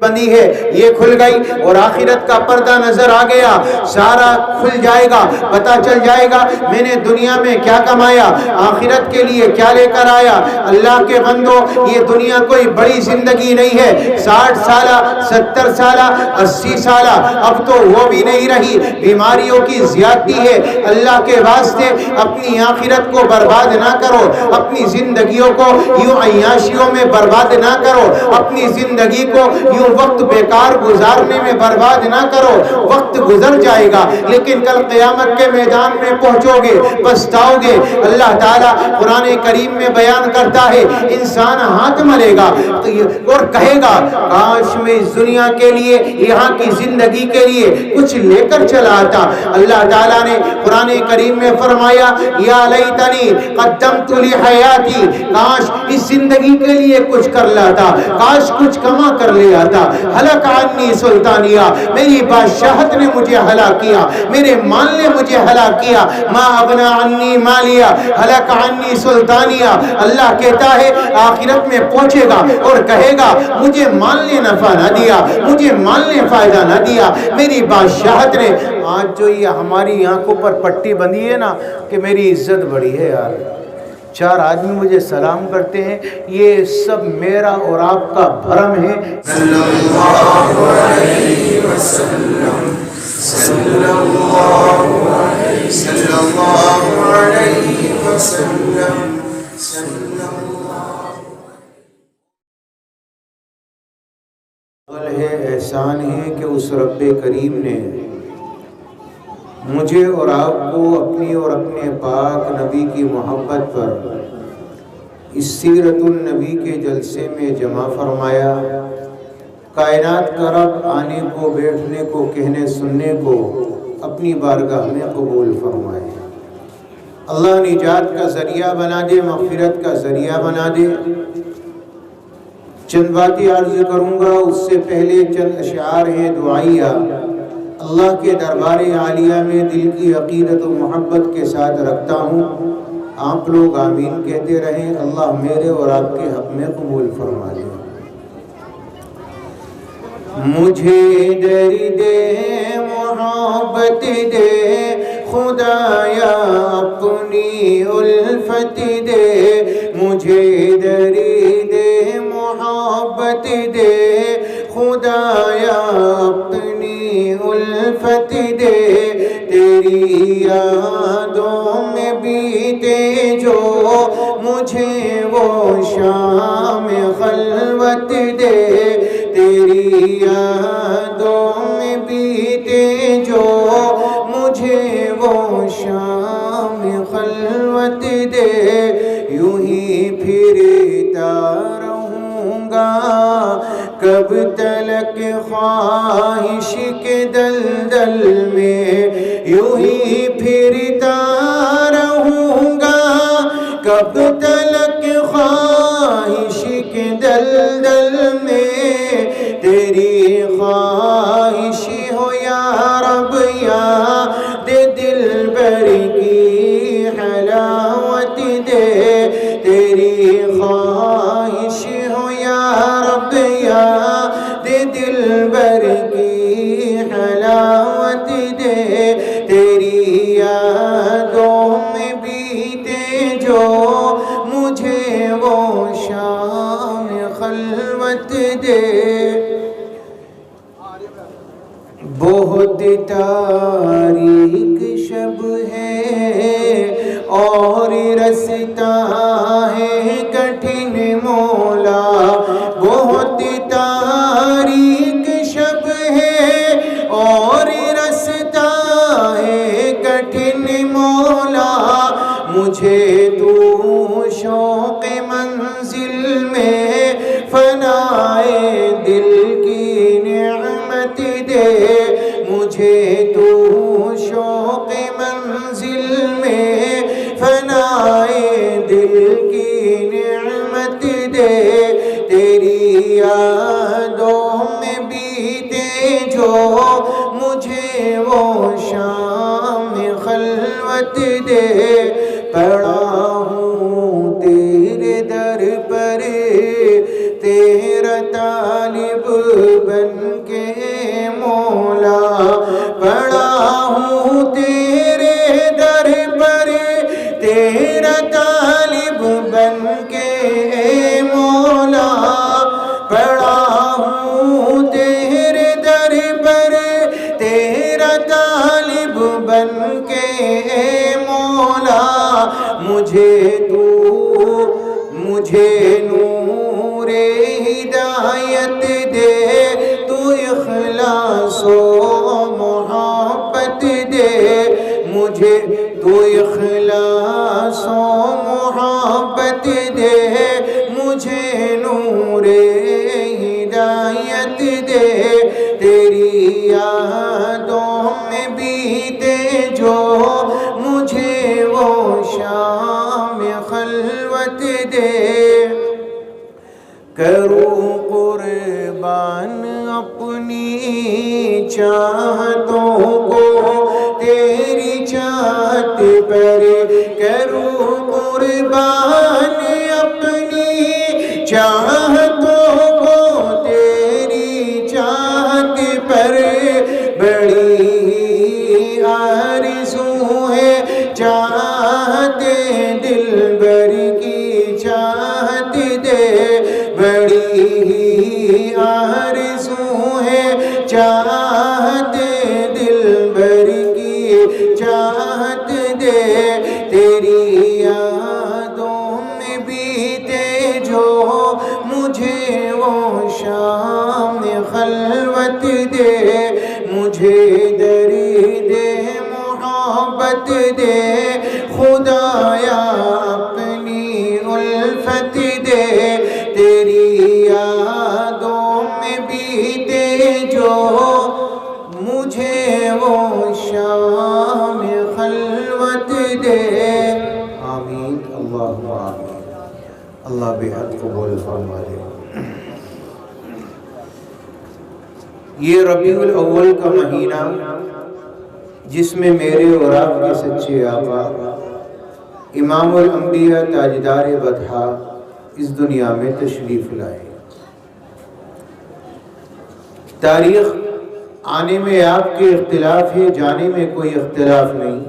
بندی ہے یہ کھل گئی اور آخرت کا پردہ نظر آ گیا، سارا کھل جائے گا، پتہ چل جائے گا میں نے دنیا میں کیا کمایا، آخرت کے لیے کیا لے کر آیا۔ اللہ کے بندو یہ دنیا کوئی بڑی زندگی نہیں ہے، 60 سالہ 70 سالہ 80 سالہ اب تو وہ بھی نہیں رہی، بیماریوں کی زیادتی ہے۔ اللہ کے واسطے اپنی آخرت کو برباد نہ کرو، اپنی زندگیوں کو یوں عیاشیوں میں برباد نہ کرو، اپنی زندگی کو یوں وقت بیکار گزارنے میں برباد نہ کرو۔ وقت گزر جائے گا لیکن کل قیامت کے میدان میں پہنچو گے، پچھتاؤ گے۔ اللہ تعالیٰ قرآن کریم میں بیان کرتا ہے انسان ہاتھ ملے گا اور کہے گا کاش میں اس دنیا کے لیے، یہاں کی زندگی کے لیے کچھ لے کر چلا آتا۔ اللہ تعالیٰ نے قرآن کریم میں فرمایا یا لیتنی قدمت لحیاتی، کاش اس زندگی کے لیے کچھ کر لاتا، کاش کچھ کما کر لے آتا۔ ہلک عنی سلطانیہ، میری بادشاہت نے مجھے ہلاک کیا، میرے مال نے مجھے ہلاک کیا۔ ما اغنی عنی مالیہ ہلک عنی سلطانیہ، اللہ کہتا ہے آخرت میں پہنچے گا اور کہے گا مجھے مال نے نفع نہ دیا، مجھے مال نے فائدہ نہ دیا، میری بادشاہت نے۔ آج جو یہ ہماری آنکھوں پر پٹی بندھی ہے نا کہ میری عزت بڑی ہے یار، 4 آدمی مجھے سلام کرتے ہیں، یہ سب میرا اور آپ کا بھرم ہے۔ صلی اللہ علیہ وسلم، صلی اللہ علیہ وسلم، صلی اللہ ہے احسان ہے کہ اس رب کریم نے مجھے اور آپ کو اپنی اور اپنے پاک نبی کی محبت پر اس سیرت النبی کے جلسے میں جمع فرمایا۔ کائنات کا رب آنے کو، بیٹھنے کو، کہنے سننے کو اپنی بارگاہ میں قبول فرمائے۔ اللہ نجات کا ذریعہ بنا دے، مغفرت کا ذریعہ بنا دے۔ چند باتیں عرض کروں گا، اس سے پہلے چند اشعار ہیں دعائیہ، اللہ کے دربار عالیہ میں دل کی عقیدت و محبت کے ساتھ رکھتا ہوں۔ آپ لوگ آمین کہتے رہیں، اللہ میرے اور آپ کے حق میں قبول فرما دے۔ مجھے درد محبت دے خدایا اپنی الفت دے، مجھے درد محبت دے خدایا اپنی الفت دے، تیری یادوں میں بیتے جو مجھے وہ شام خلوت دے، تیری یادوں میں بیتے جو مجھے وہ شام خلوت دے، یوں ہی پھرتا رہوں گا کب تلک خواہش کے دلدل میں، یوں ہی پھرتا رہوں گا کب تلک خواہش کے دلدل میں، تیری خواہش ہو یا رب یاد دلبر کی حلاوت دے، تیری خواہش ہو یا رب یاد دلبر کی حلاوت دے، تیری یادوں میں بیتے جو مجھے وہ شام خلوت دے۔ بہت تاریک شب ہے اور رستہ ہے کٹھن مولا، بہت تاریک شب ہے اور رستہ ہے کٹھن مولا، مجھے تو شوق منزل میں فنائے دل کی نعمت دے، مجھے تو شوق منزل میں فنائے دل کی نعمت دے، تیری یادوں میں بیتے جو مجھے وہ شام خلوت دے، پڑا ہوں تیرے در پر تیرا طالب بن کے مولا، پڑا ہوں تیرے در پر تیرا طالب بن کے مولا، پڑا ہوں تیرے در پر تیرا طالب بن کے مولا، مجھے نور ہدایت دے، تو اخلاص و محبت دے، مجھے تو اخلاص و محبت دے، مجھے نور ہدایت دے، تیری یادوں میں بیتے جو مجھے وہ شام خلوت دے، کروں قربان اپنی چاہتوں کو تیری چاہت پر، کروں قربان اپنی چاہتوں کو تیری چاہت پر، بڑی آرزو ہے چاہت دلبر کی چاہت دے، بڑی آرزو ہے چاہت دلبر کی چاہت دے، تیری یادوں میں بیتے جو مجھے وہ شام خلوت دے، مجھے درد محبت دے، خدایا اپنی الفت دے، تیری یادوں میں بیتے جو مجھے وہ شام خلوت دے۔ آمین اللہم آمین۔ اللہ بے حد قبول فرمائے۔ یہ ربیع الاول کا مہینہ جس میں میرے اور آپ کے سچے آقا امام الانبیاء تاجدار بطحا اس دنیا میں تشریف لائے، تاریخ آنے میں آپ کے اختلاف ہے، جانے میں کوئی اختلاف نہیں،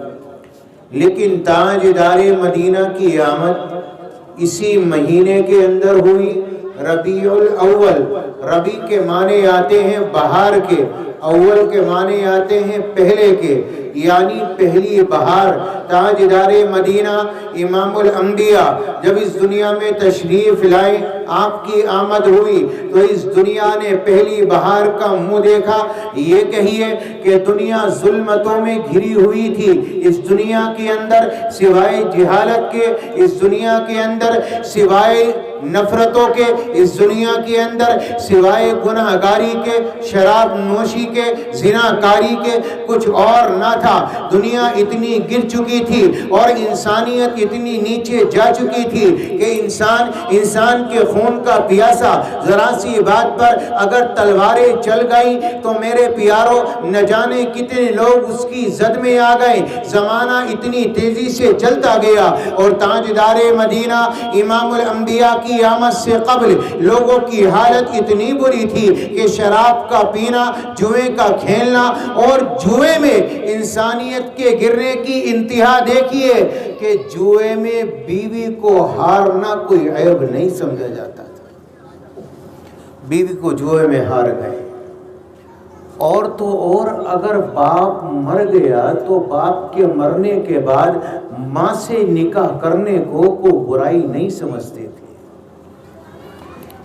لیکن تاجدار مدینہ کی آمد اسی مہینے کے اندر ہوئی، ربیع الاول۔ ربیع کے معنی آتے ہیں بہار کے، اول کے معنی آتے ہیں پہلے کے، یعنی پہلی بہار۔ تاجدار مدینہ امام الانبیاء جب اس دنیا میں تشریف لائے، آپ کی آمد ہوئی تو اس دنیا نے پہلی بہار کا منہ دیکھا۔ یہ کہیے کہ دنیا ظلمتوں میں گھری ہوئی تھی، اس دنیا کے اندر سوائے جہالت کے، اس دنیا کے اندر سوائے نفرتوں کے، اس دنیا کے اندر سوائے گناہ گاری کے، شراب نوشی کے، زنا کاری کے کچھ اور نہ تھا۔ دنیا اتنی گر چکی تھی اور انسانیت اتنی نیچے جا چکی تھی کہ انسان کے خون کا پیاسا ذرا سی بات پر اگر تلواریں چل گئیں تو میرے پیاروں نہ جانے کتنے لوگ اس کی زد میں آ گئے۔ زمانہ اتنی تیزی سے چلتا گیا اور تاجدار مدینہ امام الانبیاء کی آمد سے قبل لوگوں کی حالت اتنی بری تھی کہ شراب کا پینا، جوئے کا کھیلنا، اور جوئے میں انسانیت کے گرنے کی انتہا دیکھیے کہ جوئے میں بیوی کو ہارنا کوئی عیب نہیں سمجھا جاتا تھا۔ بیوی کو جوئے میں ہار گئے، اور تو اور اگر باپ مر گیا تو باپ کے مرنے کے بعد ماں سے نکاح کرنے کو کوئی برائی نہیں سمجھتے تھے۔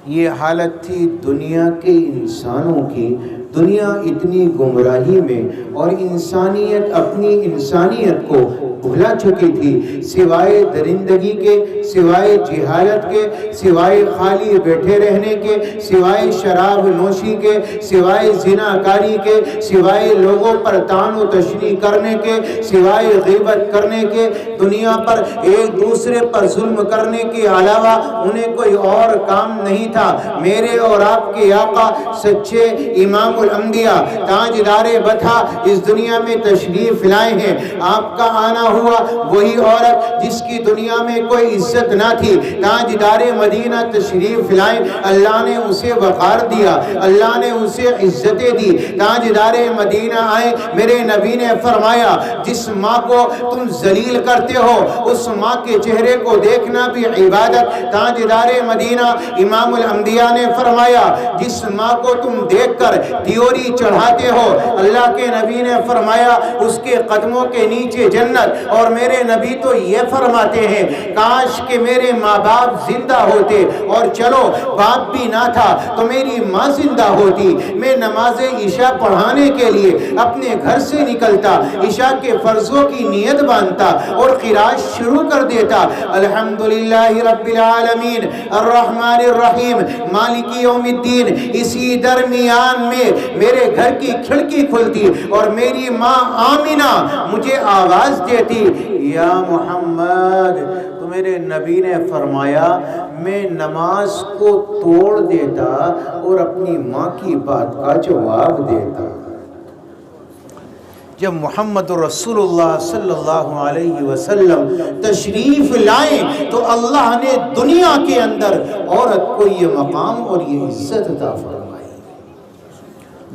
یہ حالت تھی دنیا کے انسانوں کی۔ دنیا اتنی گمراہی میں اور انسانیت اپنی انسانیت کو بھلا چکی تھی، سوائے درندگی کے، سوائے جہالت کے، سوائے خالی بیٹھے رہنے کے، سوائے شراب نوشی کے، سوائے زنا کاری کے، سوائے لوگوں پر طعن و تشنیع کرنے کے، سوائے غیبت کرنے کے، دنیا پر ایک دوسرے پر ظلم کرنے کے علاوہ انہیں کوئی اور کام نہیں تھا۔ میرے اور آپ کے آقا سچے امام الانبیاء تاجدار بطحا اس دنیا میں تشریف لائے ہیں۔ آپ کا آنا ہوا ہوا وہی عورت جس کی دنیا میں کوئی عزت نہ تھی، تاجدار مدینہ تشریف لائے، اللہ نے اسے وقار دیا، اللہ نے اسے عزتیں دی، تاجدار مدینہ آئے۔ میرے نبی نے فرمایا جس ماں کو تم ذلیل کرتے ہو اس ماں کے چہرے کو دیکھنا بھی عبادت۔ تاجدار مدینہ امام الانبیاء نے فرمایا جس ماں کو تم دیکھ کر تیوری چڑھاتے ہو، اللہ کے نبی نے فرمایا اس کے قدموں کے نیچے جنت۔ اور میرے نبی تو یہ فرماتے ہیں کاش کہ میرے ماں باپ زندہ ہوتے، اور چلو باپ بھی نہ تھا تو میری ماں زندہ ہوتی، میں نماز عشاء پڑھانے کے لیے اپنے گھر سے نکلتا، عشاء کے فرضوں کی نیت باندھتا اور قرات شروع کر دیتا، الحمدللہ رب العالمین الرحمن الرحیم مالک یوم الدین۔ اسی درمیان میں میرے گھر کی کھڑکی کھلتی اور میری ماں آمینہ مجھے آواز دیتی یا محمد، تو میرے نبی نے فرمایا میں نماز کو توڑ دیتا اور اپنی ماں کی بات کا جواب دیتا۔ جب محمد رسول اللہ صلی اللہ علیہ وسلم تشریف لائیں تو اللہ نے دنیا کے اندر عورت کو یہ مقام اور یہ عزت عطا فرمائی۔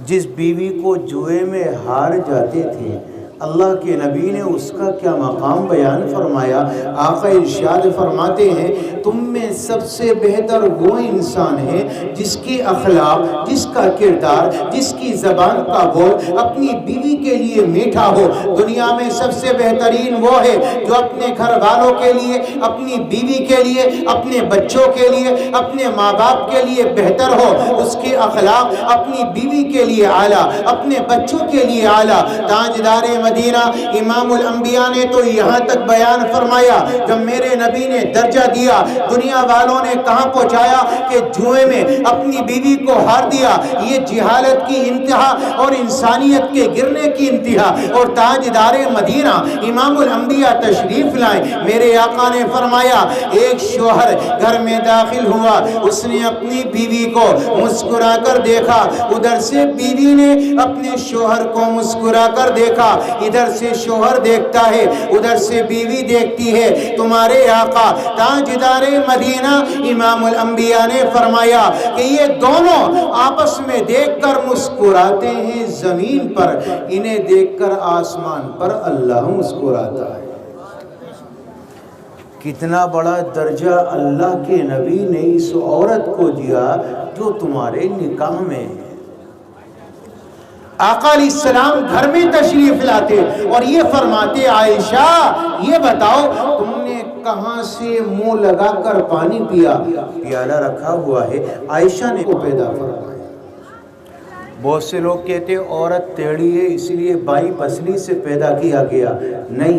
جس بیوی کو جوئے میں ہار جاتے تھے اللہ کے نبی نے اس کا کیا مقام بیان فرمایا۔ آقا ارشاد فرماتے ہیں تم میں سب سے بہتر وہ انسان ہے جس کی اخلاق، جس کا کردار، جس کی زبان کا بول اپنی بیوی کے لیے میٹھا ہو۔ دنیا میں سب سے بہترین وہ ہے جو اپنے گھر والوں کے لیے، اپنی بیوی کے لیے، اپنے بچوں کے لیے، اپنے ماں باپ کے لیے بہتر ہو، اس کے اخلاق اپنی بیوی کے لیے اعلیٰ، اپنے بچوں کے لیے اعلیٰ۔ تاجدار مدینہ امام الانبیاء نے تو یہاں تک بیان فرمایا جب میرے نبی نے درجہ دیا دنیا والوں نے کہاں پہنچایا کہ جوئے میں اپنی بیوی کو ہار دیا، یہ جہالت کی انتہا اور انسانیت کے گرنے کی انتہا۔ اور تاجدار مدینہ امام الانبیاء تشریف لائے، میرے آقا نے فرمایا ایک شوہر گھر میں داخل ہوا، اس نے اپنی بیوی کو مسکرا کر دیکھا، ادھر سے بیوی نے اپنے شوہر کو مسکرا کر دیکھا، ادھر سے شوہر دیکھتا ہے ادھر سے بیوی دیکھتی ہے۔ تمہارے آقا تاجدار مدینہ امام الانبیاء نے فرمایا کہ یہ دونوں آپس میں دیکھ کر مسکراتے ہیں زمین پر، انہیں دیکھ کر آسمان پر اللہ مسکراتا ہے۔ کتنا بڑا درجہ اللہ کے نبی نے اس عورت کو دیا جو تمہارے نکاح میں ہے۔ آقا علیہ السلام گھر میں تشریف لاتے اور یہ فرماتے عائشہ یہ بتاؤ تم نے کہاں سے منہ لگا کر پانی پیا؟ پیالہ رکھا ہوا ہے، عائشہ نے کو پیدا فرمایا۔ بہت سے لوگ کہتے عورت ٹیڑھی ہے اس لیے بائیں پسلی سے پیدا کیا گیا، نہیں،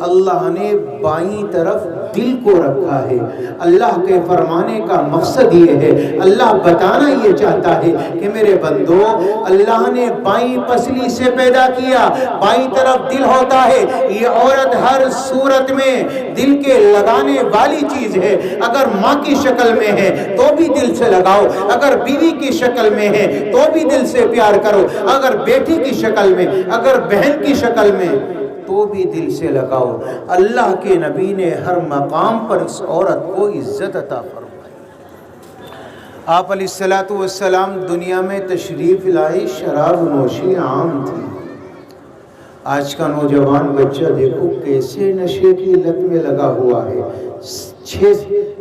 اللہ نے بائیں طرف دل کو رکھا ہے۔ اللہ کے فرمانے کا مقصد یہ ہے، اللہ بتانا یہ چاہتا ہے کہ میرے بندو اللہ نے بائیں پسلی سے پیدا کیا، بائیں طرف دل ہوتا ہے۔ یہ عورت ہر صورت میں دل کے لگانے والی چیز ہے، اگر ماں کی شکل میں ہے تو بھی دل سے لگاؤ، اگر بیوی کی شکل میں ہے تو بھی دل سے پیار کرو، اگر بیٹی کی شکل میں، اگر بہن کی شکل میں تو بھی دل سے لگاؤ۔ اللہ کے نبی نے ہر مقام پر اس عورت کو عزت عطا فرمائی۔ آپ علیہ السلام دنیا میں تشریف لائے، شراب نوشی عام تھی۔ آج کا نوجوان بچہ دیکھو کیسے نشے کی لت میں لگا ہوا ہے،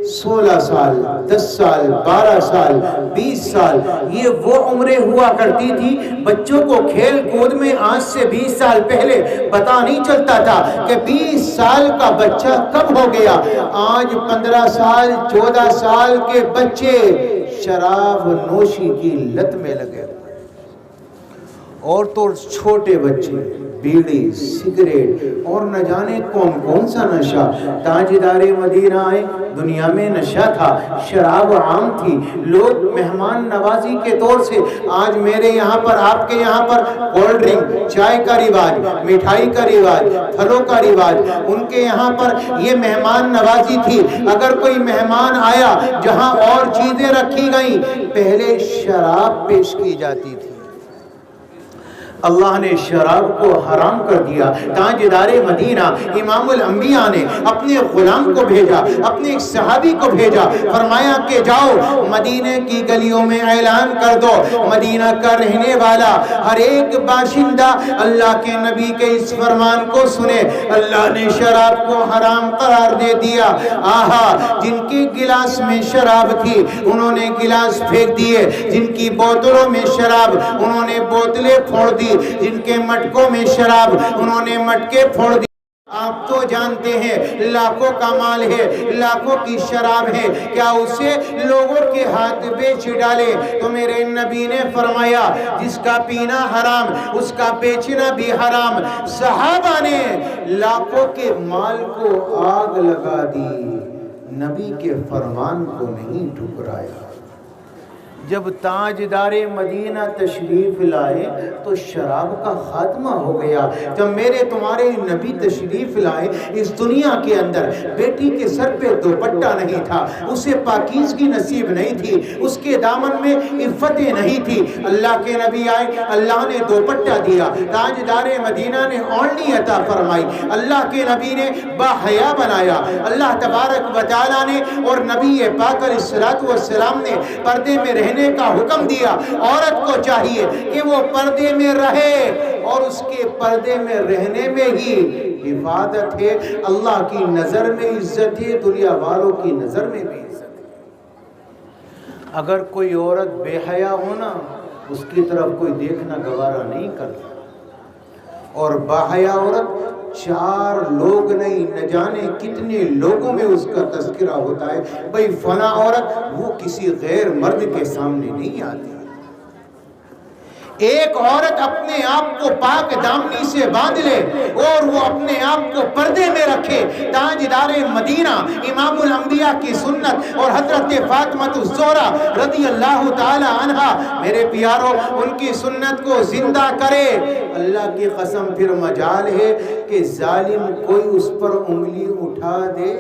16 سال، 10 سال، 12 سال، 20 سال، یہ وہ عمریں ہوا کرتی تھی بچوں کو کھیل کود میں آج سے 20 سال پہلے پتہ نہیں چلتا تھا کہ 20 سال کا بچہ کب ہو گیا۔ آج 15 سال 14 سال کے بچے شراب نوشی کی لت میں لگے ہوئے، اور تو چھوٹے بچے بیڑی، سگریٹ اور نہ جانے کون کون سا نشہ۔ تاجدار مدینہ آئے، دنیا میں نشہ تھا، شراب عام تھی، لوگ مہمان نوازی کے طور سے آج میرے یہاں پر، آپ کے یہاں پر کولڈ ڈرنک، چائے کا رواج، مٹھائی کا رواج، پھلوں کا رواج، ان کے یہاں پر یہ مہمان نوازی تھی۔ اگر کوئی مہمان آیا جہاں اور چیزیں رکھی گئیں، پہلے شراب پیش کی جاتی تھی۔ اللہ نے شراب کو حرام کر دیا۔ تاجدار مدینہ امام الانبیاء نے اپنے غلام کو بھیجا، اپنے ایک صحابی کو بھیجا، فرمایا کہ جاؤ مدینہ کی گلیوں میں اعلان کر دو، مدینہ کا رہنے والا ہر ایک باشندہ اللہ کے نبی کے اس فرمان کو سنے۔ اللہ نے شراب کو حرام قرار دے دیا۔ آہا، جن کے گلاس میں شراب تھی انہوں نے گلاس پھینک دیے، جن کی بوتلوں میں شراب انہوں نے بوتلیں پھوڑ دی، جن کے مٹکوں میں شراب انہوں نے مٹکے پھوڑ دی۔ آپ تو جانتے ہیں لاکھوں کا مال ہے، لاکھوں کی شراب ہے، کیا اسے لوگوں کے ہاتھ بیچ ڈالے؟ تو میرے نبی نے فرمایا جس کا پینا حرام اس کا بیچنا بھی حرام۔ صحابہ نے لاکھوں کے مال کو آگ لگا دی، نبی کے فرمان کو نہیں ٹھکرایا۔ جب تاجدار مدینہ تشریف لائے تو شراب کا خاتمہ ہو گیا۔ جب میرے تمہارے نبی تشریف لائے اس دنیا کے اندر بیٹی کے سر پہ دوپٹہ نہیں تھا، اسے پاکیزگی نصیب نہیں تھی، اس کے دامن میں عفتیں نہیں تھی۔ اللہ کے نبی آئے، اللہ نے دوپٹہ دیا، تاجدار مدینہ نے اوڑھنی عطا فرمائی، اللہ کے نبی نے باحیا بنایا۔ اللہ تبارک و تعالیٰ نے اور نبی پاک علیہ الصلوۃ والسلام نے پردے میں رہنے کا حکم دیا۔ عورت کو چاہیے کہ وہ پردے میں رہے، اور اس کے پردے میں رہنے میں ہی حفاظت ہے، اللہ کی نظر میں عزت ہے، دنیا والوں کی نظر میں بھی عزت ہے۔ اگر کوئی عورت بے حیا ہونا اس کی طرف کوئی دیکھنا گوارا نہیں کرتا، اور باحیا عورت چار لوگ نہیں نہ جانے کتنے لوگوں میں اس کا تذکرہ ہوتا ہے، بھئی فلاں عورت، وہ کسی غیر مرد کے سامنے نہیں آتی۔ ایک عورت اپنے آپ کو پاک دامنی سے باندھ لے اور وہ اپنے آپ کو پردے میں رکھے، تاجدار مدینہ امام الانبیاء کی سنت اور حضرت فاطمہ الزہرا رضی اللہ تعالی عنہا، میرے پیاروں، ان کی سنت کو زندہ کرے۔ اللہ کی قسم پھر مجال ہے کہ ظالم کوئی اس پر انگلی اٹھا دے۔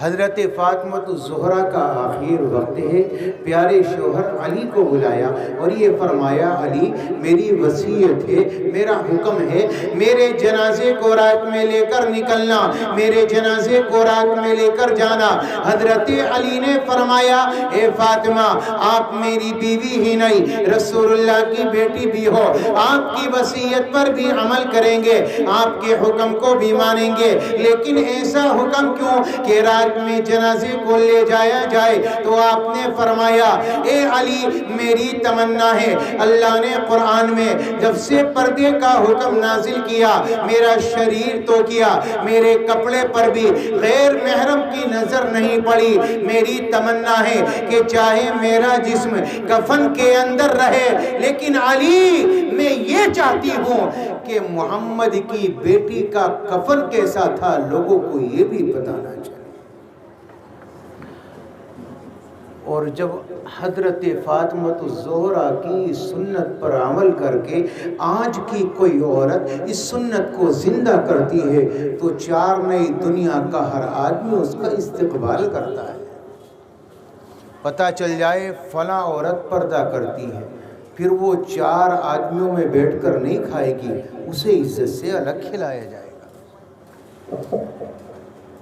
حضرت فاطمہ الزہرا کا آخر وقت ہے، پیارے شوہر علی کو بلایا اور یہ فرمایا علی میری وصیت ہے، میرا حکم ہے، میرے جنازے کو رات میں لے کر نکلنا، میرے جنازے کو رات میں لے کر جانا۔ حضرت علی نے فرمایا اے فاطمہ آپ میری بیوی ہی نہیں رسول اللہ کی بیٹی بھی ہو، آپ کی وصیت پر بھی عمل کریں گے، آپ کے حکم کو بھی مانیں گے، لیکن ایسا حکم کیوں کہ رات میں جنازے کو لے جایا جائے؟ تو آپ نے فرمایا اے علی میری تمنا ہے، اللہ نے قرآن میں جب سے پردے کا حکم نازل کیا میرا شریر تو کیا، میرے کپڑے پر بھی غیر محرم کی نظر نہیں پڑی۔ میری تمنا ہے کہ چاہے میرا جسم کفن کے اندر رہے، لیکن علی میں یہ چاہتی ہوں کہ محمد کی بیٹی کا کفن کیسا تھا لوگوں کو یہ بھی بتانا چاہیے۔ اور جب حضرت فاطمہ الزہرا کی سنت پر عمل کر کے آج کی کوئی عورت اس سنت کو زندہ کرتی ہے تو چار نئی دنیا کا ہر آدمی اس کا استقبال کرتا ہے۔ پتہ چل جائے فلاں عورت پردہ کرتی ہے، پھر وہ چار آدمیوں میں بیٹھ کر نہیں کھائے گی، اسے عزت سے الگ کھلایا جائے گا۔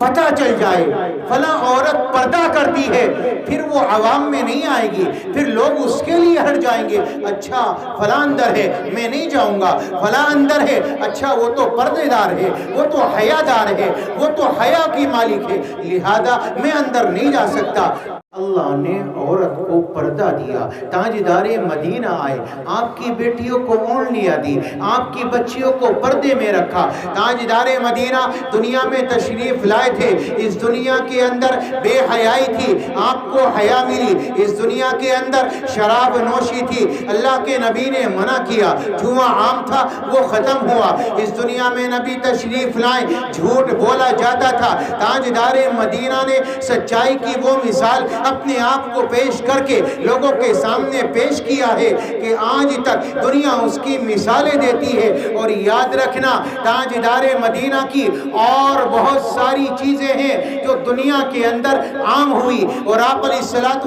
پتہ چل جائے فلاں عورت پردہ کرتی ہے، پھر وہ عوام میں نہیں آئے گی، پھر لوگ اس کے لیے ہٹ جائیں گے، اچھا فلاں اندر ہے میں نہیں جاؤں گا، فلاں اندر ہے اچھا وہ تو پردے دار ہے، وہ تو حیا دار ہے، وہ تو حیا کی مالک ہے، لہذا میں اندر نہیں جا سکتا۔ اللہ نے عورت کو پردہ دیا، تاجدار مدینہ آئے، آپ کی بیٹیوں کو اوڑھنیاں دی، آپ کی بچیوں کو پردے میں رکھا۔ تاجدار مدینہ دنیا میں تشریف لائے تھے، اس دنیا کے اندر بے حیائی تھی، آپ کو حیا ملی، اس دنیا کے اندر شراب نوشی تھی، اللہ کے نبی نے منع کیا، جوا عام تھا وہ ختم ہوا، اس دنیا میں نبی تشریف لائے، جھوٹ بولا جاتا تھا، تاجدار مدینہ نے سچائی کی وہ مثال اپنے آپ کو پیش کر کے لوگوں کے سامنے پیش کیا ہے کہ آج تک دنیا اس کی مثالیں دیتی ہے۔ اور یاد رکھنا تاجدار مدینہ کی اور بہت ساری چیزیں ہیں جو دنیا کے اندر عام ہوئی، اور آپ علیہ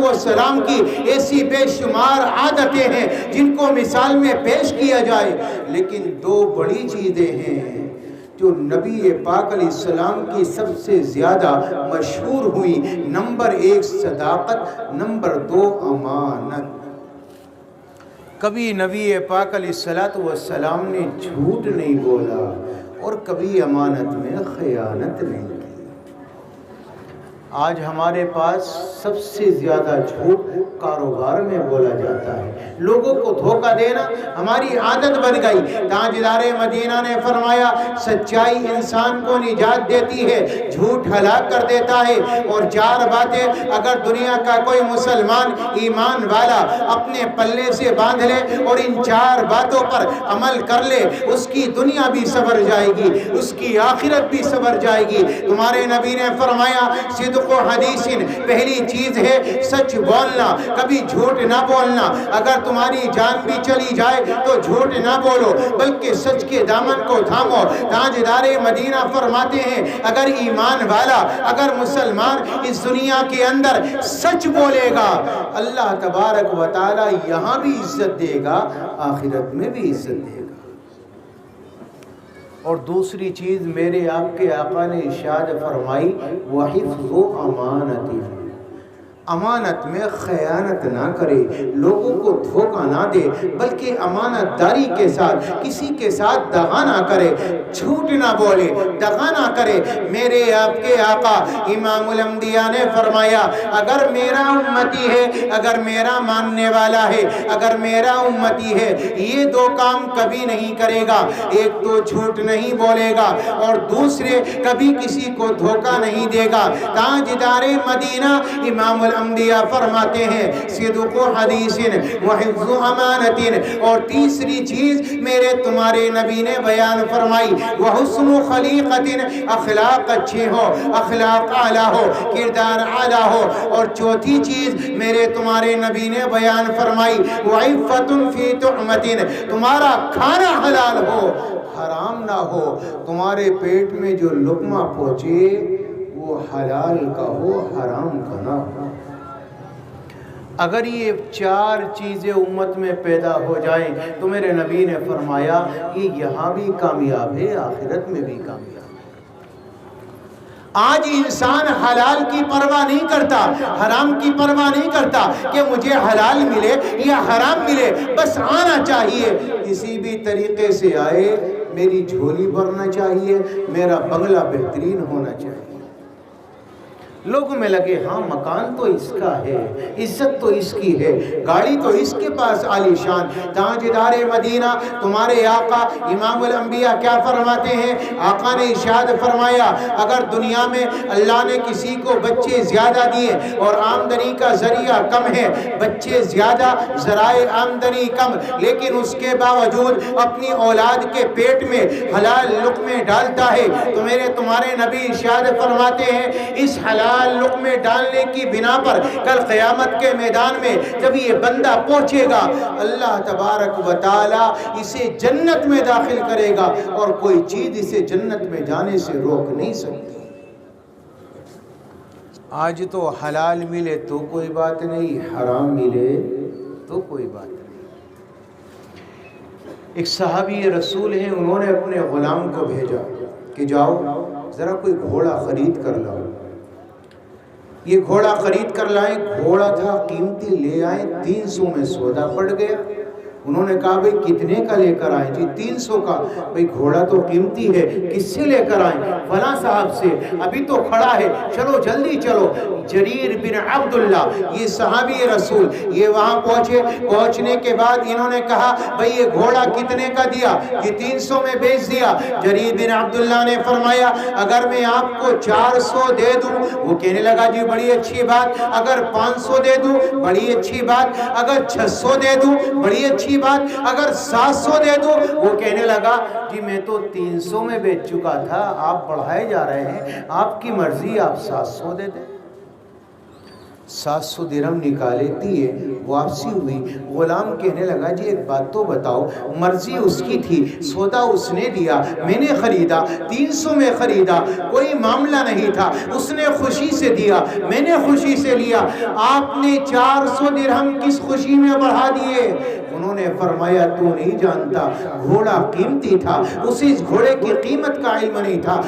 السلام کی ایسی بے شمار عادتیں ہیں جن کو مثال میں پیش کیا جائے، لیکن دو بڑی چیزیں ہیں جو نبی پاک علیہ السلام کی سب سے زیادہ مشہور ہوئی۔ نمبر 1 صداقت، نمبر 2 امانت۔ کبھی نبی پاک علیہ السلام نے جھوٹ نہیں بولا اور کبھی امانت میں خیانت نہیں کی۔ آج ہمارے پاس سب سے زیادہ جھوٹ کاروبار میں بولا جاتا ہے، لوگوں کو دھوکہ دینا ہماری عادت بن گئی۔ تاجدار مدینہ نے فرمایا سچائی انسان کو نجات دیتی ہے، جھوٹ ہلاک کر دیتا ہے۔ اور 4 باتیں اگر دنیا کا کوئی مسلمان ایمان والا اپنے پلے سے باندھ لے اور ان 4 باتوں پر عمل کر لے، اس کی دنیا بھی سنور جائے گی، اس کی آخرت بھی سنور جائے گی۔ تمہارے نبی نے فرمایا صدق و حدیث، پہلی چیز ہے سچ بولنا، کبھی جھوٹ نہ بولنا۔ اگر تمہاری جان بھی چلی جائے تو جھوٹ نہ بولو بلکہ سچ کے دامن کو تھامو۔ تاجدار مدینہ فرماتے ہیں اگر ایمان والا، اگر مسلمان اس دنیا کے اندر سچ بولے گا، اللہ تبارک و تعالی یہاں بھی عزت دے گا، آخرت میں بھی عزت دے گا۔ اور دوسری چیز میرے آپ کے آقا نے ارشاد فرمائی وَحِفْظُ أَمَانَتِهِ، امانت میں خیانت نہ کرے، لوگوں کو دھوکہ نہ دے بلکہ امانت داری کے ساتھ کسی کے ساتھ دغا نہ کرے، جھوٹ نہ بولے، دغا نہ کرے۔ میرے آپ کے آقا امام الانبیاء نے فرمایا اگر میرا امتی ہے، اگر میرا ماننے والا ہے، اگر میرا امتی ہے، یہ 2 کام کبھی نہیں کرے گا، ایک تو جھوٹ نہیں بولے گا اور دوسرے کبھی کسی کو دھوکہ نہیں دے گا۔ تاجدار مدینہ امام الانبیاء فرماتے ہیں صدق و حدیث وحفظ امانت، اور تیسری چیز میرے تمہارے نبی نے بیان فرمائی وحسن خلیقت، اخلاق اچھے ہو، اخلاق اعلیٰ ہو، کردار اعلیٰ ہو، اور چوتھی چیز میرے تمہارے نبی نے بیان فرمائی وعفت فی طعمت، تمہارا کھانا حلال ہو، حرام نہ ہو، تمہارے پیٹ میں جو لقمہ پہنچے وہ حلال کا ہو، حرام کا نہ ہو۔ اگر یہ 4 چیزیں امت میں پیدا ہو جائیں تو میرے نبی نے فرمایا یہ یہاں بھی کامیاب ہے، آخرت میں بھی کامیاب ہے۔ آج انسان حلال کی پرواہ نہیں کرتا، حرام کی پرواہ نہیں کرتا کہ مجھے حلال ملے یا حرام ملے، بس آنا چاہیے، کسی بھی طریقے سے آئے، میری جھولی بھرنا چاہیے، میرا بنگلہ بہترین ہونا چاہیے۔ لوگوں میں لگے ہاں مکان تو اس کا ہے، عزت تو اس کی ہے، گاڑی تو اس کے پاس عالی شان۔ تاجدار مدینہ تمہارے آقا امام الانبیاء کیا فرماتے ہیں؟ آقا نے ارشاد فرمایا اگر دنیا میں اللہ نے کسی کو بچے زیادہ دیے اور آمدنی کا ذریعہ کم ہے، بچے زیادہ، ذرائع آمدنی کم، لیکن اس کے باوجود اپنی اولاد کے پیٹ میں حلال لقمے ڈالتا ہے، تو میرے تمہارے نبی ارشاد فرماتے ہیں اس حلال لقمے ڈالنے کی بنا پر کل قیامت کے میدان میں جب یہ بندہ پہنچے گا، اللہ تبارک و تعالی اسے جنت میں داخل کرے گا اور کوئی چیز اسے جنت میں جانے سے روک نہیں سکتی۔ آج تو حلال ملے تو کوئی بات نہیں، حرام ملے تو کوئی بات نہیں۔ ایک صحابی رسول ہیں، انہوں نے اپنے غلام کو بھیجا کہ جاؤ ذرا کوئی گھوڑا خرید کر لاؤ۔ یہ گھوڑا خرید کر لائیں، گھوڑا تھا قیمتی، لے آئیں، 300 میں سودا پڑ گیا۔ انہوں نے کہا بھئی کتنے کا لے کر آئیں؟ جی 300 کا۔ بھئی گھوڑا تو قیمتی ہے، کس سے لے کر آئیں؟ فلاں صاحب سے، ابھی تو کھڑا ہے، چلو جلدی چلو۔ جریر بن عبداللہ یہ صحابی رسول، یہ وہاں پہنچے، پہنچنے کے بعد انہوں نے کہا بھئی یہ گھوڑا کتنے کا دیا؟ یہ 300 میں بیچ دیا۔ جریر بن عبداللہ نے فرمایا اگر میں آپ کو 400 دے دوں؟ وہ کہنے لگا جی بڑی اچھی بات۔ اگر 500 دے دوں؟ بڑی اچھی بات۔ اگر 600 دے دوں؟ بڑی اچھی بات۔ اگر 700 دے دوں؟ وہ کہنے لگا جی میں تو 300 میں بیچ چکا تھا، آپ بڑھائے جا رہے ہیں، آپ کی مرضی، آپ 700 دے دیں۔ 700 درہم نکالے دیے، واپسی ہوئی، غلام کہنے لگا جی ایک بات تو بتاؤ، مرضی اس کی تھی، سودا اس نے دیا، میں نے خریدا، 300 میں خریدا، کوئی معاملہ نہیں تھا، اس نے خوشی سے دیا، میں نے خوشی سے لیا، آپ نے 400 درہم کس خوشی میں بڑھا دیے؟ انہوں نے فرمایا تو نہیں جانتا، گھوڑا قیمتی تھا، اسی گھوڑے کی قیمت کا علم نہیں تھا،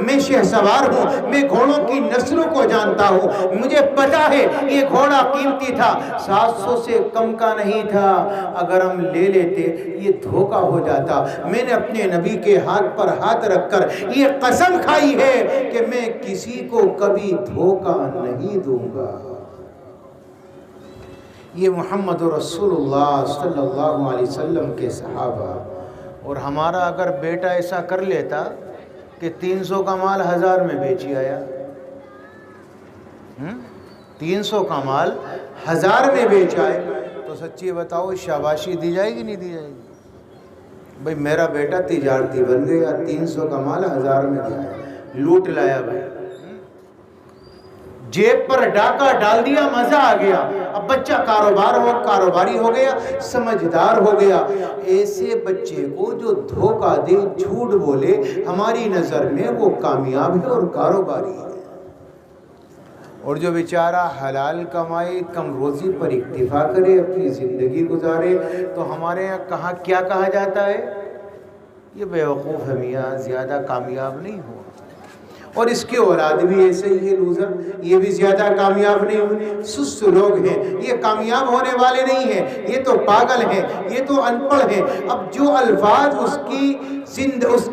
میں شہسوار ہوں، میں گھوڑوں کی نسلوں کو جانتا ہوں، مجھے پتا ہے یہ گھوڑا قیمتی تھا، 700 سے کم کا نہیں تھا، اگر ہم لے لیتے یہ دھوکہ ہو جاتا۔ میں نے اپنے نبی کے ہاتھ پر ہاتھ رکھ کر یہ قسم کھائی ہے کہ میں کسی کو کبھی دھوکہ نہیں دوں گا۔ یہ محمد رسول اللہ صلی اللہ علیہ وسلم کے صحابہ، اور ہمارا اگر بیٹا ایسا کر لیتا کہ 300 کا مال 1000 میں بیچی آیا، 300 کا مال 1000 میں بیچ آئے، تو سچی بتاؤ شاباشی دی جائے گی نہیں دی جائے گی؟ بھئی میرا بیٹا تجارتی بن گیا، 300 کا مال 1000 میں دیا، لوٹ لایا بھائی، جیب پر ڈاکہ ڈال دیا، مزہ آ گیا، اب بچہ کاروباری ہو گیا، سمجھدار ہو گیا۔ ایسے بچے کو جو دھوکہ دے، جھوٹ بولے، ہماری نظر میں وہ کامیاب ہے اور کاروباری ہے، اور جو بیچارہ حلال کمائے، کم روزی پر اکتفا کرے، اپنی زندگی گزارے، تو ہمارے یہاں کیا کہا جاتا ہے؟ یہ بیوقوف ہے میاں، زیادہ کامیاب نہیں ہو، اور اس کے اولاد بھی ایسے ہی ہے، لوزر، یہ بھی زیادہ کامیاب نہیں ہوئے، سست لوگ ہیں، یہ کامیاب ہونے والے نہیں ہیں، یہ تو پاگل ہیں، یہ تو ان پڑھ ہیں۔ اب جو الفاظ اس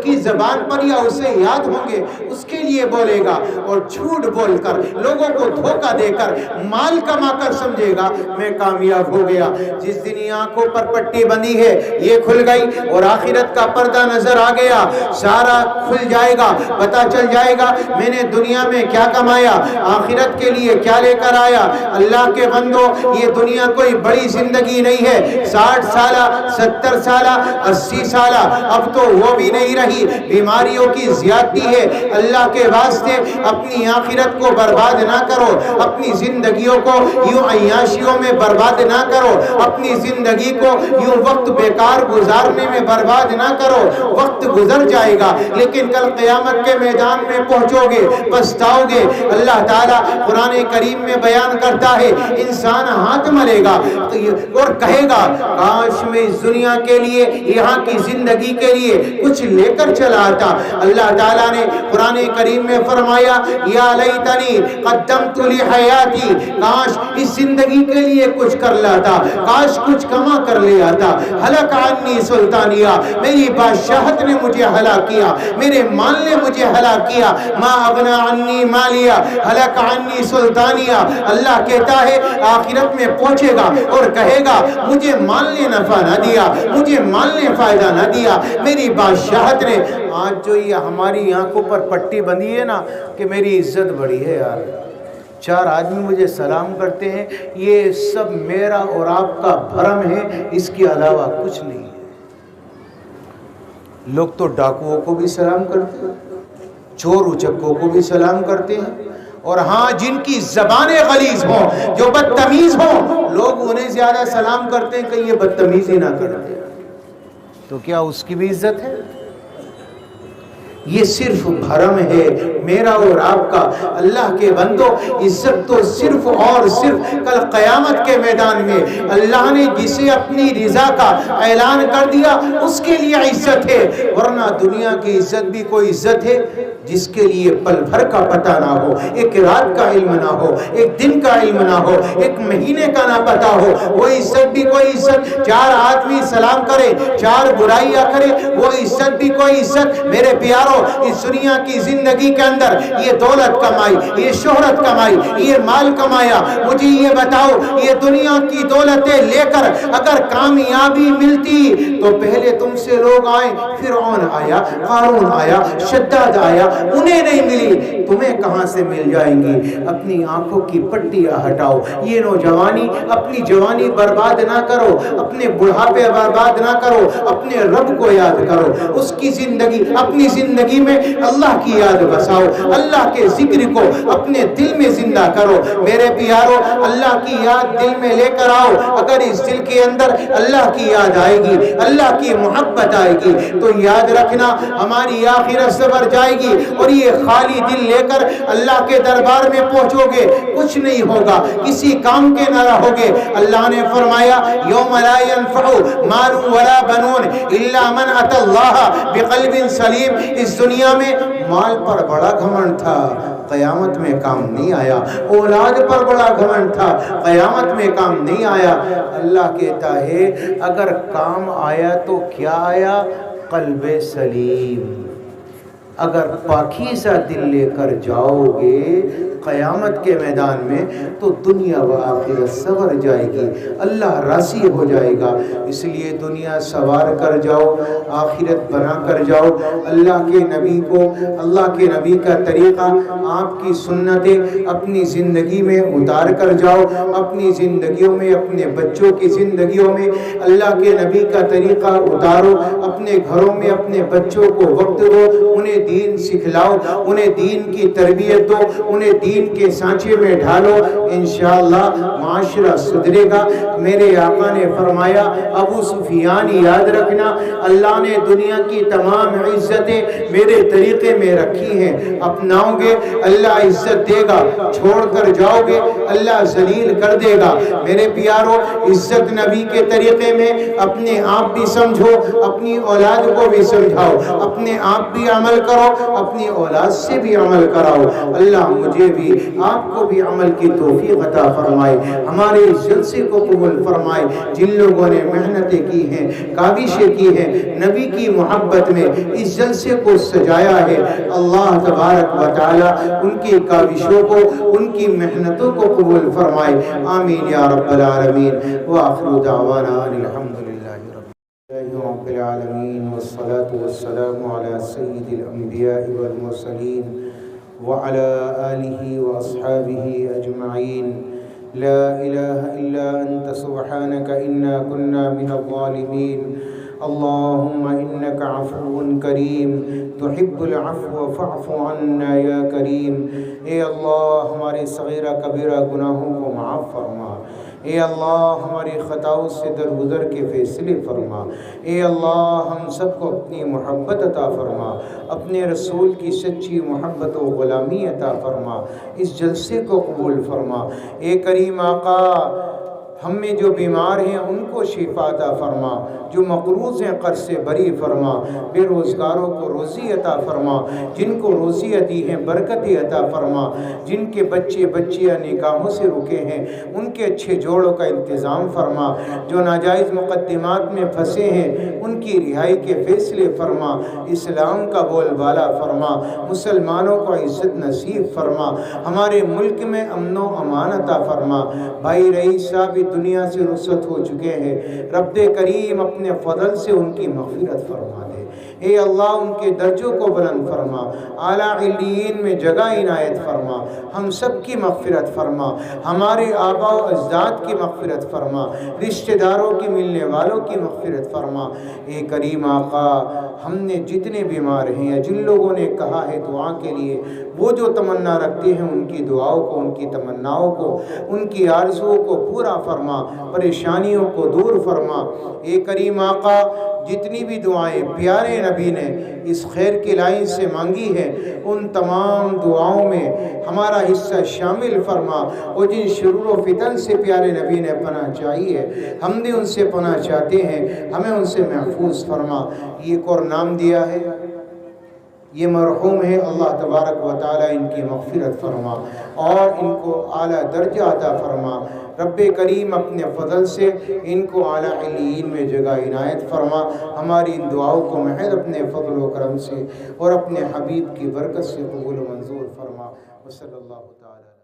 کی زبان پر یا اسے یاد ہوں گے اس کے لیے بولے گا، اور جھوٹ بول کر لوگوں کو دھوکہ دے کر مال کما کر سمجھے گا میں کامیاب ہو گیا۔ جس دن آنکھوں پر پٹی بندھی ہے یہ کھل گئی اور آخرت کا پردہ نظر آ گیا، سارا کھل جائے گا، پتہ چل جائے گا میں نے دنیا میں کیا کمایا، آخرت کے لیے کیا لے کر آیا۔ اللہ کے بندو، یہ دنیا کوئی بڑی زندگی نہیں ہے، 60 سالہ، 70 سالہ، 80 سالہ، اب تو وہ بھی نہیں رہی، بیماریوں کی زیادتی ہے۔ اللہ کے واسطے اپنی آخرت کو برباد نہ کرو، اپنی زندگیوں کو یوں عیاشیوں میں برباد نہ کرو، اپنی زندگی کو یوں وقت بیکار گزارنے میں برباد نہ کرو، وقت گزر جائے گا لیکن کل قیامت کے میدان میں پہنچو گے، پچھتاؤ گے۔ اللہ تعالیٰ قرآن کریم میں بیان کرتا ہے انسان ہاتھ ملے گا اور کہے گا کاش میں اس دنیا کے لیے، یہاں کی زندگی کے لیے کچھ لے کر چلا آتا۔ اللہ تعالیٰ نے قرآن کریم میں فرمایا یا لیتنی قدمت لحیاتی، کاش اس زندگی کے لیے کچھ کر لاتا، کاش کچھ کما کر لے آتا۔ ہلک عنی سلطانیہ، میری بادشاہت نے مجھے ہلاک کیا، میرے مال نے مجھے ہلاک کیا، ما اغنی عنی مالیہ ہلک عنی سلطانیہ۔ اللہ کہتا ہے آخرت میں پہنچے گا اور کہے گا مجھے مال نے نفع نہ دیا، مجھے مال نے فائدہ نہ دیا، میری بادشاہت نے۔ آج جو یہ ہماری آنکھوں پر پٹی بندھی ہے نا کہ میری عزت بڑی ہے یار، 4 آدمی مجھے سلام کرتے ہیں، یہ سب میرا اور آپ کا بھرم ہے، اس کے علاوہ کچھ نہیں ہے۔ لوگ تو ڈاکوؤں کو بھی سلام کرتے ہیں، چور اچکوں کو بھی سلام کرتے ہیں، اور ہاں جن کی زبانیں غلیظ ہوں، جو بدتمیز ہوں، لوگ انہیں زیادہ سلام کرتے ہیں کہ یہ بدتمیزی نہ کرتے، تو کیا اس کی بھی عزت ہے؟ یہ صرف بھرم ہے میرا اور آپ کا۔ اللہ کے بندو، عزت تو صرف اور صرف کل قیامت کے میدان میں اللہ نے جسے اپنی رضا کا اعلان کر دیا اس کے لیے عزت ہے، ورنہ دنیا کی عزت بھی کوئی عزت ہے جس کے لیے پل بھر کا پتہ نہ ہو، ایک رات کا علم نہ ہو، ایک دن کا علم نہ ہو، ایک مہینے کا نہ پتہ ہو، وہ عزت بھی کوئی عزت۔ 4 آدمی سلام کرے، 4 برائیاں کرے، وہ عزت بھی کوئی عزت۔ میرے پیاروں، اس دنیا کی زندگی کے اندر یہ دولت کمائی، یہ شہرت کمائی، یہ مال کمایا، مجھے یہ بتاؤ یہ دنیا کی دولتیں لے کر اگر کامیابی ملتی تو پہلے تم سے لوگ آئیں، فرعون آیا، قارون آیا، شداد آیا، انہیں نہیں ملی، تمہیں کہاں سے مل جائیں گی؟ اپنی آنکھوں کی پٹیاں ہٹاؤ۔ یہ نوجوانی، اپنی جوانی برباد نہ کرو، اپنے بڑھاپے برباد نہ کرو، اپنے رب کو یاد کرو، اس کی زندگی، اپنی زندگی زندگی میں اللہ کی یاد بساؤ، اللہ کے ذکر کو اپنے دل میں زندہ کرو۔ میرے پیارو، اللہ کی یاد دل میں لے کر آؤ۔ اگر اس دل کے اندر اللہ کی یاد آئے گی، اللہ کی محبت آئے گی، تو یاد رکھنا ہماری آخرت سنور جائے گی۔ اور یہ خالی دل لے کر اللہ کے دربار میں پہنچو گے، کچھ نہیں ہوگا، کسی کام کے نہ رہو گے۔ اللہ نے فرمایا یوم لا ينفع مال ولا بنون الا من اتى الله بقلب سلیم۔ اس دنیا میں مال پر بڑا گھمنڈ تھا، قیامت میں کام نہیں آیا۔ اولاد پر بڑا گھمنڈ تھا، قیامت میں کام نہیں آیا۔ اللہ کہتا ہے اگر کام آیا تو کیا آیا؟ قلب سلیم۔ اگر پاکیزہ دل لے کر جاؤ گے قیامت کے میدان میں تو دنیا و آخرت سنور جائے گی، اللہ راضی ہو جائے گا۔ اس لیے دنیا سوار کر جاؤ، آخرت بنا کر جاؤ۔ اللہ کے نبی کو، اللہ کے نبی کا طریقہ، آپ کی سنتیں اپنی زندگی میں اتار کر جاؤ، اپنی زندگیوں میں، اپنے بچوں کی زندگیوں میں اللہ کے نبی کا طریقہ اتارو۔ اپنے گھروں میں اپنے بچوں کو وقت دو، انہیں دین سکھلاؤ، انہیں دین کی تربیت دو، انہیں دین کے سانچے میں ڈھالو، انشاءاللہ معاشرہ سدھرے گا۔ میرے آقا نے فرمایا ابو سفیان یاد رکھنا، اللہ نے دنیا کی تمام عزتیں میرے طریقے میں رکھی ہیں، اپناؤ گے اللہ عزت دے گا، چھوڑ کر جاؤ گے اللہ ذلیل کر دے گا۔ میرے پیارو، عزت نبی کے طریقے میں اپنے آپ بھی سمجھو، اپنی اولاد کو بھی سمجھاؤ، اپنے آپ بھی عمل کرو، اپنی اولاد سے بھی عمل کراؤ۔ اللہ مجھے بھی آپ کو بھی عمل کی توفیق عطا فرمائے، ہمارے اس جلسے کو قبول فرمائے۔ جن لوگوں نے محنتیں کی ہیں، کاوشیں کی ہیں، نبی کی محبت میں اس جلسے کو سجایا ہے، اللہ تبارک و تعالی ان کی کاوشوں کو، ان کی محنتوں کو قبول فرمائے، آمین یا رب العالمین۔ وآخر دعوانا الحمدللہ رب العالمین، والصلاة والسلام على سید الانبیاء والمرسلین وعلى آلہ واصحابہ اجمعین۔ لا الہ الا انت سبحانک انا كنا من الظالمین۔ اللہم انک عفو کریم تحب العفو فاعف عنا یا کریم۔ اے اللہ ہمارے صغیرہ کبیرہ گناہوں کو معاف فرما، اے اللہ ہماری خطاؤں سے درگزر کے فیصلے فرما، اے اللہ ہم سب کو اپنی محبت عطا فرما، اپنے رسول کی سچی محبت و غلامی عطا فرما، اس جلسے کو قبول فرما۔ اے کریم آقا، ہم میں جو بیمار ہیں ان کو شفا عطا فرما، جو مقروض ہیں قرض سے بری فرما، بے روزگاروں کو روزی عطا فرما، جن کو روزی عطی ہیں برکتی عطا فرما، جن کے بچے بچیاں نکاحوں سے رکے ہیں ان کے اچھے جوڑوں کا انتظام فرما، جو ناجائز مقدمات میں پھنسے ہیں ان کی رہائی کے فیصلے فرما، اسلام کا بول بالا فرما، مسلمانوں کو عزت نصیب فرما، ہمارے ملک میں امن و امان عطا فرما۔ بھائی رئیس صاحب دنیا سے رخصت ہو چکے ہیں، رب کریم اپنے فضل سے ان کی مغفرت فرما دے۔ اے اللہ ان کے درجوں کو بلند فرما، اعلیٰ علیین میں جگہ عنایت فرما، ہم سب کی مغفرت فرما، ہمارے آباء و اجداد کی مغفرت فرما، رشتہ داروں کی، ملنے والوں کی مغفرت فرما۔ اے کریم آقا، ہم نے جتنے بیمار ہیں یا جن لوگوں نے کہا ہے دعا کے لیے، وہ جو تمنا رکھتے ہیں ان کی دعاؤں کو، ان کی تمناؤں کو، ان کی آرزوؤں کو پورا فرما، پریشانیوں کو دور فرما۔ اے کریم آقا، جتنی بھی دعائیں پیارے نبی نے اس خیر کی لائن سے مانگی ہیں ان تمام دعاؤں میں ہمارا حصہ شامل فرما، اور جن شرور و فتن سے پیارے نبی نے پناہ چاہی ہے ہم نے ان سے پناہ چاہتے ہیں، ہمیں ان سے محفوظ فرما۔ یہ ایک اور نام دیا ہے، یہ مرحوم ہے، اللہ تبارک و تعالی ان کی مغفرت فرما اور ان کو اعلیٰ درجہ عطا فرما۔ رب کریم اپنے فضل سے ان کو اعلیٰ علیین میں جگہ عنایت فرما، ہماری ان دعاؤں کو محض اپنے فضل و کرم سے اور اپنے حبیب کی برکت سے قبول و منظور فرما۔ وصلی اللہ تعالی